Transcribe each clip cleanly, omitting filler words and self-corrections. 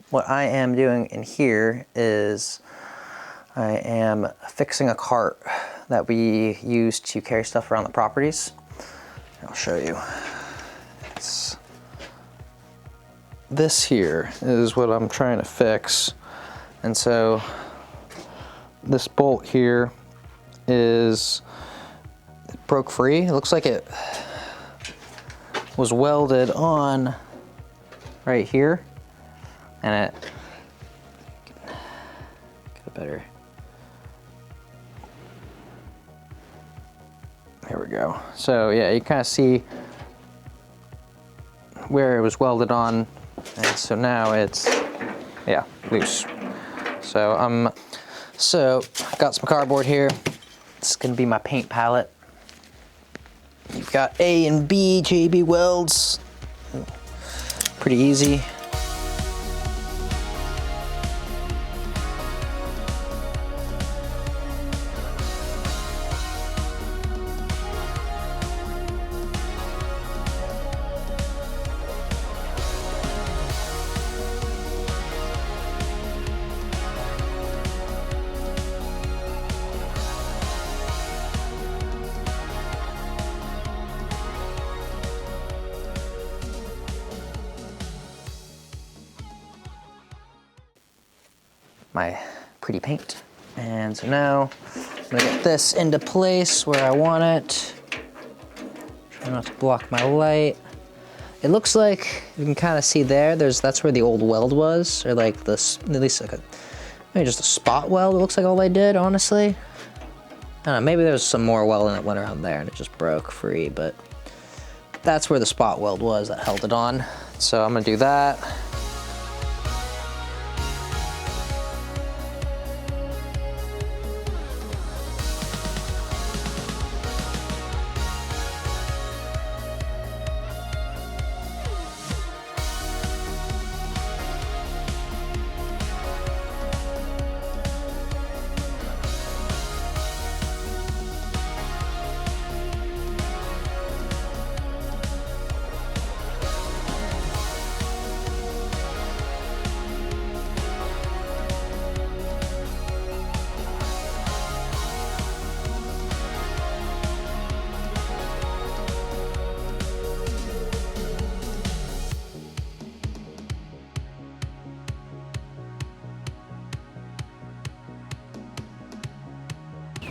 what I am doing in here is I am fixing a cart that we use to carry stuff around the properties. I'll show you. This here is what I'm trying to fix. And so this bolt here it broke free. It looks like it was welded on right here, and it get a better. Here we go. So yeah, you kind of see where it was welded on, and so now it's loose. So I got some cardboard here. This is gonna be my paint palette. You've got A and B JB welds. Pretty easy. My pretty paint. And so now I'm gonna get this into place where I want it. Try not to block my light. It looks like you can kind of see that's where the old weld was, or like this, at least like maybe just a spot weld. It looks like all they did, honestly. I don't know, maybe there's some more welding that went around there and it just broke free, but that's where the spot weld was that held it on. So I'm gonna do that.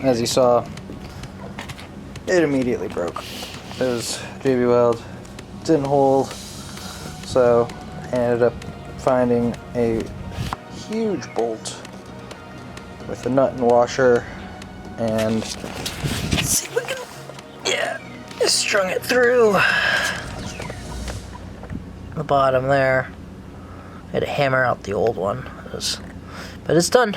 As you saw, it immediately broke. It was JB Weld, didn't hold, so I ended up finding a huge bolt with a nut and washer, and let's see if we can, strung it through the bottom there. I had to hammer out the old one, but it's done.